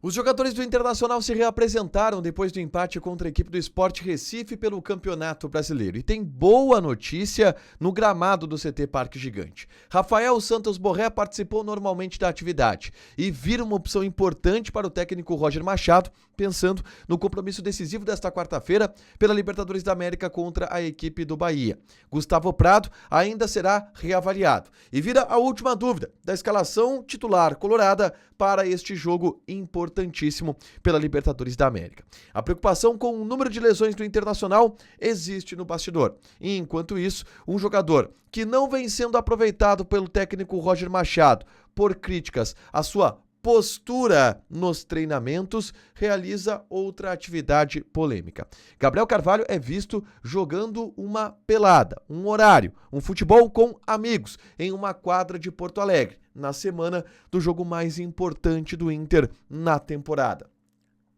Os jogadores do Internacional se reapresentaram depois do empate contra a equipe do Sport Recife pelo Campeonato Brasileiro. E tem boa notícia no gramado do CT Parque Gigante. Rafael Santos Borré participou normalmente da atividade e vira uma opção importante para o técnico Roger Machado, pensando no compromisso decisivo desta quarta-feira pela Libertadores da América contra a equipe do Bahia. Gustavo Prado ainda será reavaliado e vira a última dúvida da escalação titular colorada para este jogo importantíssimo pela Libertadores da América. A preocupação com o número de lesões do Internacional existe no bastidor. E enquanto isso, um jogador que não vem sendo aproveitado pelo técnico Roger Machado por críticas à sua postura nos treinamentos, realiza outra atividade polêmica. Gabriel Carvalho é visto jogando uma pelada, um horário, um futebol com amigos em uma quadra de Porto Alegre, na semana do jogo mais importante do Inter na temporada.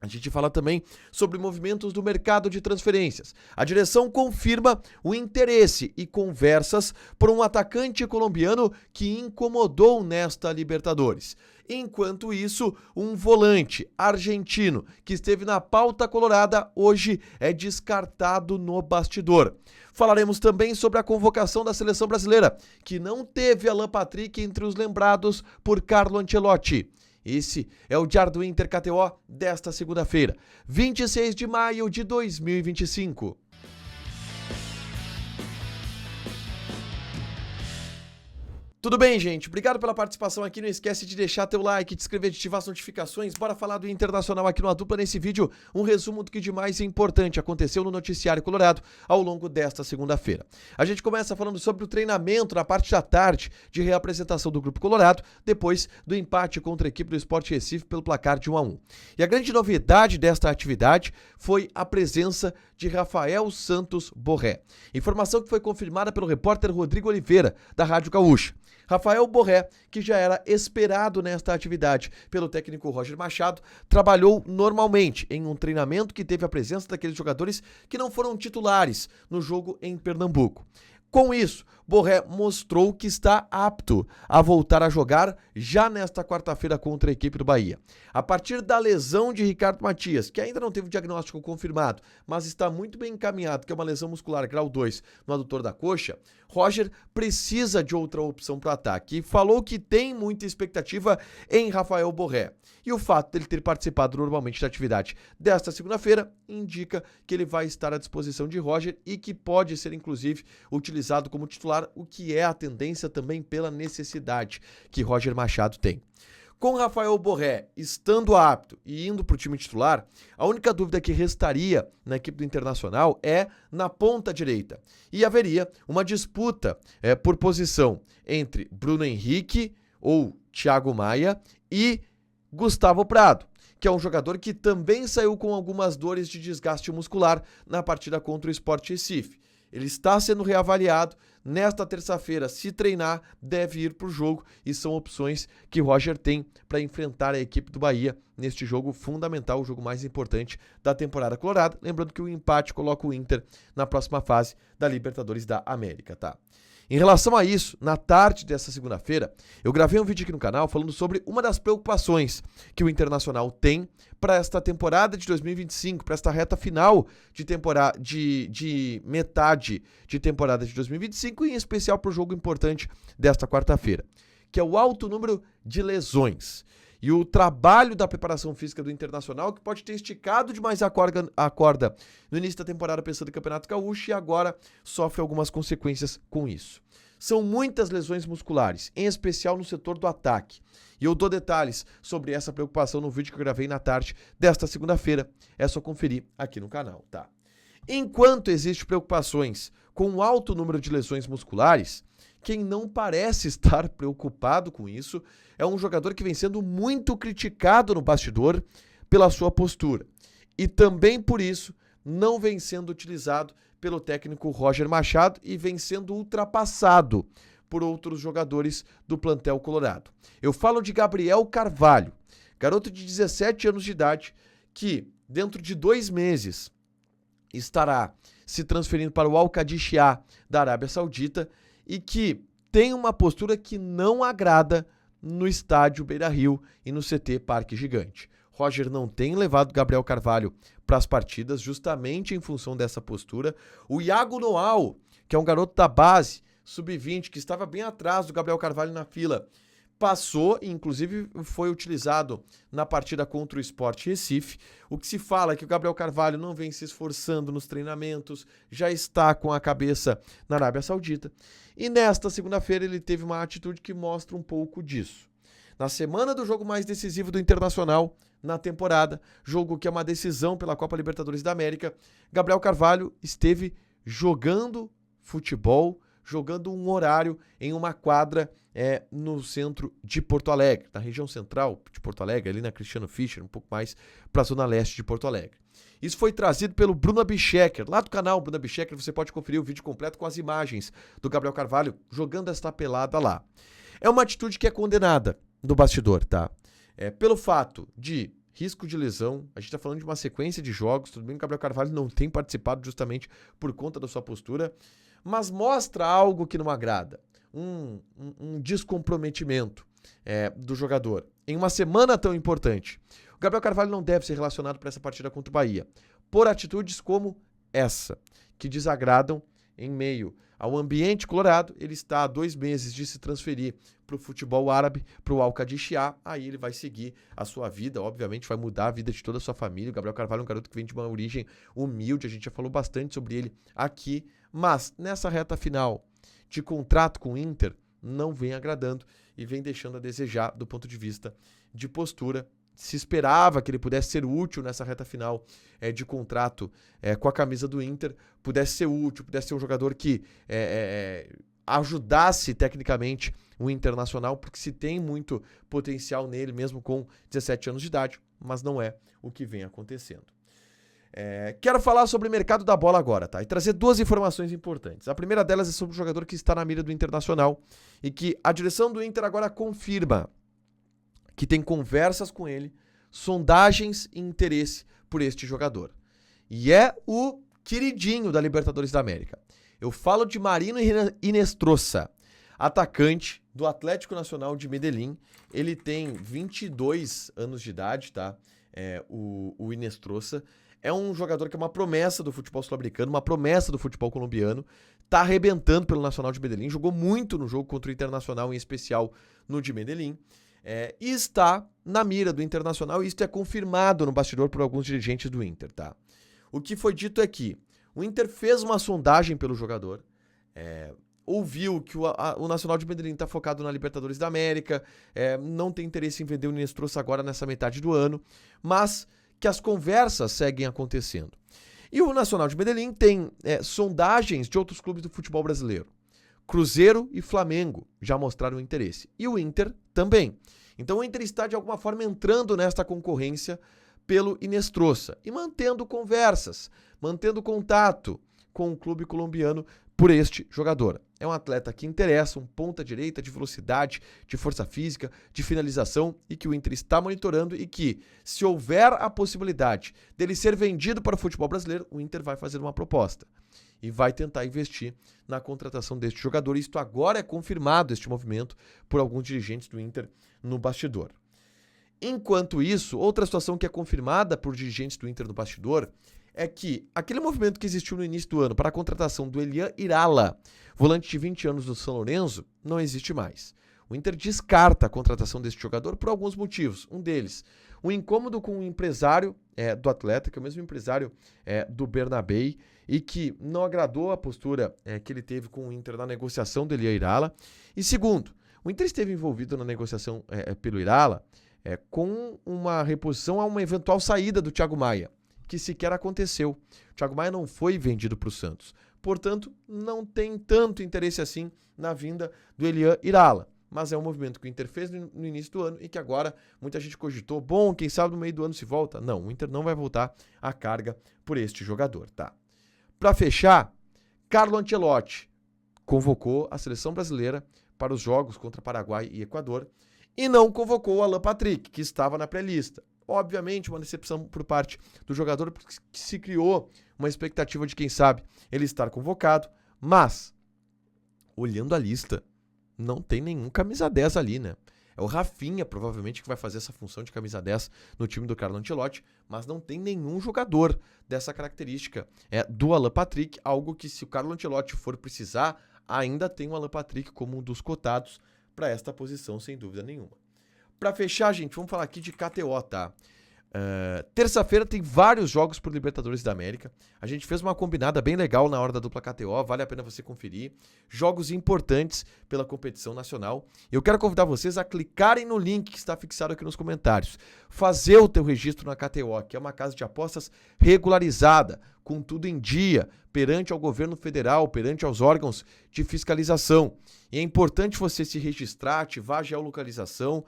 A gente fala também sobre movimentos do mercado de transferências. A direção confirma o interesse e conversas por um atacante colombiano que incomodou nesta Libertadores. Enquanto isso, um volante argentino que esteve na pauta colorada hoje é descartado no bastidor. Falaremos também sobre a convocação da seleção brasileira, que não teve Alan Patrick entre os lembrados por Carlo Ancelotti. Esse é o Diário do Inter KTO desta segunda-feira, 26 de maio de 2025. Tudo bem, gente? Obrigado pela participação aqui. Não esquece de deixar teu like, de inscrever, de ativar as notificações. Bora falar do Internacional aqui no A Dupla. Nesse vídeo, um resumo do que de mais importante aconteceu no noticiário colorado ao longo desta segunda-feira. A gente começa falando sobre o treinamento na parte da tarde de reapresentação do Grupo Colorado, depois do empate contra a equipe do Sport Recife pelo placar de 1-1. E a grande novidade desta atividade foi a presença de Rafael Santos Borré. Informação que foi confirmada pelo repórter Rodrigo Oliveira, da Rádio Gaúcha. Rafael Borré, que já era esperado nesta atividade pelo técnico Roger Machado, trabalhou normalmente em um treinamento que teve a presença daqueles jogadores que não foram titulares no jogo em Pernambuco. Com isso, Borré mostrou que está apto a voltar a jogar já nesta quarta-feira contra a equipe do Bahia. A partir da lesão de Ricardo Matias, que ainda não teve o diagnóstico confirmado, mas está muito bem encaminhado, que é uma lesão muscular grau 2 no adutor da coxa, Roger precisa de outra opção para o ataque e falou que tem muita expectativa em Rafael Borré. E o fato dele ter participado normalmente da atividade desta segunda-feira indica que ele vai estar à disposição de Roger e que pode ser, inclusive, utilizado como titular, o que é a tendência também pela necessidade que Roger Machado tem. Com Rafael Borré estando apto e indo para o time titular, a única dúvida que restaria na equipe do Internacional é na ponta direita. E haveria uma disputa por posição entre Bruno Henrique ou Thiago Maia e Gustavo Prado, que é um jogador que também saiu com algumas dores de desgaste muscular na partida contra o Sport Recife. Ele está sendo reavaliado. Nesta terça-feira, se treinar, deve ir para o jogo e são opções que Roger tem para enfrentar a equipe do Bahia neste jogo fundamental, o jogo mais importante da temporada colorada. Lembrando que o empate coloca o Inter na próxima fase da Libertadores da América, tá? Em relação a isso, na tarde dessa segunda-feira, eu gravei um vídeo aqui no canal falando sobre uma das preocupações que o Internacional tem para esta temporada de 2025, para esta reta final de temporada, de metade de temporada de 2025 e em especial para o jogo importante desta quarta-feira, que é o alto número de lesões. E o trabalho da preparação física do Internacional, que pode ter esticado demais a corda no início da temporada pensando em Campeonato Gaúcho e agora sofre algumas consequências com isso. São muitas lesões musculares, em especial no setor do ataque. E eu dou detalhes sobre essa preocupação no vídeo que eu gravei na tarde desta segunda-feira. É só conferir aqui no canal, tá? Enquanto existem preocupações com o alto número de lesões musculares, quem não parece estar preocupado com isso é um jogador que vem sendo muito criticado no bastidor pela sua postura. E também por isso não vem sendo utilizado pelo técnico Roger Machado e vem sendo ultrapassado por outros jogadores do plantel colorado. Eu falo de Gabriel Carvalho, garoto de 17 anos de idade que dentro de 2 meses estará se transferindo para o Al-Qadisiyah da Arábia Saudita e que tem uma postura que não agrada no estádio Beira-Rio e no CT Parque Gigante. Roger não tem levado Gabriel Carvalho para as partidas, justamente em função dessa postura. O Iago Noal, que é um garoto da base, sub-20, que estava bem atrás do Gabriel Carvalho na fila, passou e inclusive foi utilizado na partida contra o Sport Recife. O que se fala é que o Gabriel Carvalho não vem se esforçando nos treinamentos, já está com a cabeça na Arábia Saudita. E nesta segunda-feira ele teve uma atitude que mostra um pouco disso. Na semana do jogo mais decisivo do Internacional na temporada, jogo que é uma decisão pela Copa Libertadores da América, Gabriel Carvalho esteve jogando futebol, jogando um horário em uma quadra no centro de Porto Alegre, na região central de Porto Alegre, ali na Cristiano Fischer, um pouco mais para a zona leste de Porto Alegre. Isso foi trazido pelo Bruno Abchecker, lá do canal Bruno Abchecker, você pode conferir o vídeo completo com as imagens do Gabriel Carvalho jogando esta pelada lá. É uma atitude que é condenada do bastidor, tá? Pelo fato de risco de lesão, a gente tá falando de uma sequência de jogos, tudo bem que o Gabriel Carvalho não tem participado justamente por conta da sua postura, mas mostra algo que não agrada, um descomprometimento do jogador. Em uma semana tão importante, o Gabriel Carvalho não deve ser relacionado para essa partida contra o Bahia, por atitudes como essa, que desagradam em meio ao ambiente colorado. Ele está há 2 meses de se transferir para o futebol árabe, para o Al-Qadisiyah, aí ele vai seguir a sua vida, obviamente vai mudar a vida de toda a sua família. O Gabriel Carvalho é um garoto que vem de uma origem humilde, a gente já falou bastante sobre ele aqui, mas nessa reta final de contrato com o Inter, não vem agradando e vem deixando a desejar do ponto de vista de postura. Se esperava que ele pudesse ser útil nessa reta final de contrato com a camisa do Inter, pudesse ser útil, pudesse ser um jogador que ajudasse tecnicamente o Internacional, porque se tem muito potencial nele, mesmo com 17 anos de idade, mas não é o que vem acontecendo. Quero falar sobre o mercado da bola agora, tá? E trazer 2 informações importantes. A primeira delas é sobre o jogador que está na mira do Internacional e que a direção do Inter agora confirma que tem conversas com ele, sondagens e interesse por este jogador. E é o queridinho da Libertadores da América. Eu falo de Marino Inestrosa, atacante do Atlético Nacional de Medellín. Ele tem 22 anos de idade, tá? O Inestrosa. É um jogador que é uma promessa do futebol sul-americano, uma promessa do futebol colombiano. Tá arrebentando pelo Nacional de Medellín. Jogou muito no jogo contra o Internacional, em especial no de Medellín. E está na mira do Internacional, e isso é confirmado no bastidor por alguns dirigentes do Inter, tá? O que foi dito é que o Inter fez uma sondagem pelo jogador, ouviu que o Nacional de Medellín está focado na Libertadores da América, não tem interesse em vender o Inestrosa agora nessa metade do ano, mas que as conversas seguem acontecendo. E o Nacional de Medellín tem sondagens de outros clubes do futebol brasileiro. Cruzeiro e Flamengo já mostraram interesse. E o Inter também. Então o Inter está de alguma forma entrando nesta concorrência pelo Inestrosa e mantendo conversas, mantendo contato com o clube colombiano por este jogador. É um atleta que interessa, um ponta-direita de velocidade, de força física, de finalização, e que o Inter está monitorando, e que, se houver a possibilidade dele ser vendido para o futebol brasileiro, o Inter vai fazer uma proposta e vai tentar investir na contratação deste jogador. Isto agora é confirmado, este movimento, por alguns dirigentes do Inter no bastidor. Enquanto isso, outra situação que é confirmada por dirigentes do Inter no bastidor é que aquele movimento que existiu no início do ano para a contratação do Elian Irala, volante de 20 anos do São Lourenço, não existe mais. O Inter descarta a contratação deste jogador por alguns motivos. Um deles, o incômodo com o empresário do atleta, que é o mesmo empresário do Bernabéi, e que não agradou a postura que ele teve com o Inter na negociação do Elian Irala. E segundo, o Inter esteve envolvido na negociação pelo Irala com uma reposição a uma eventual saída do Thiago Maia, que sequer aconteceu. O Thiago Maia não foi vendido para o Santos. Portanto, não tem tanto interesse assim na vinda do Elian Irala. Mas é um movimento que o Inter fez no início do ano e que agora muita gente cogitou, bom, quem sabe no meio do ano se volta. Não, o Inter não vai voltar a carga por este jogador, tá? Para fechar, Carlo Ancelotti convocou a seleção brasileira para os jogos contra Paraguai e Equador e não convocou o Alan Patrick, que estava na pré-lista. Obviamente, uma decepção por parte do jogador, porque se criou uma expectativa de, quem sabe, ele estar convocado, mas, olhando a lista, não tem nenhum camisa 10 ali, né? É o Rafinha, provavelmente, que vai fazer essa função de camisa 10 no time do Carlo Ancelotti, mas não tem nenhum jogador dessa característica do Alan Patrick, algo que, se o Carlo Ancelotti for precisar, ainda tem o Alan Patrick como um dos cotados para esta posição, sem dúvida nenhuma. Para fechar, gente, vamos falar aqui de KTO, tá? Terça-feira tem vários jogos por Libertadores da América. A gente fez uma combinada bem legal na hora da dupla KTO, vale a pena você conferir. Jogos importantes pela competição nacional. Eu quero convidar vocês a clicarem no link que está fixado aqui nos comentários. Fazer o teu registro na KTO, que é uma casa de apostas regularizada, com tudo em dia, perante ao governo federal, perante aos órgãos de fiscalização. E é importante você se registrar, ativar a geolocalização,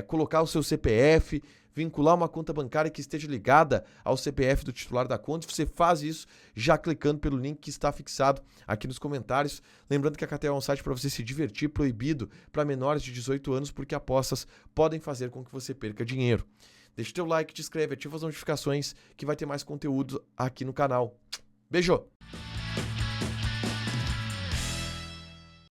colocar o seu CPF, vincular uma conta bancária que esteja ligada ao CPF do titular da conta. Você faz isso já clicando pelo link que está fixado aqui nos comentários. Lembrando que a KTO é um site para você se divertir, proibido para menores de 18 anos, porque apostas podem fazer com que você perca dinheiro. Deixa o teu like, te inscreve, ativa as notificações que vai ter mais conteúdo aqui no canal. Beijo!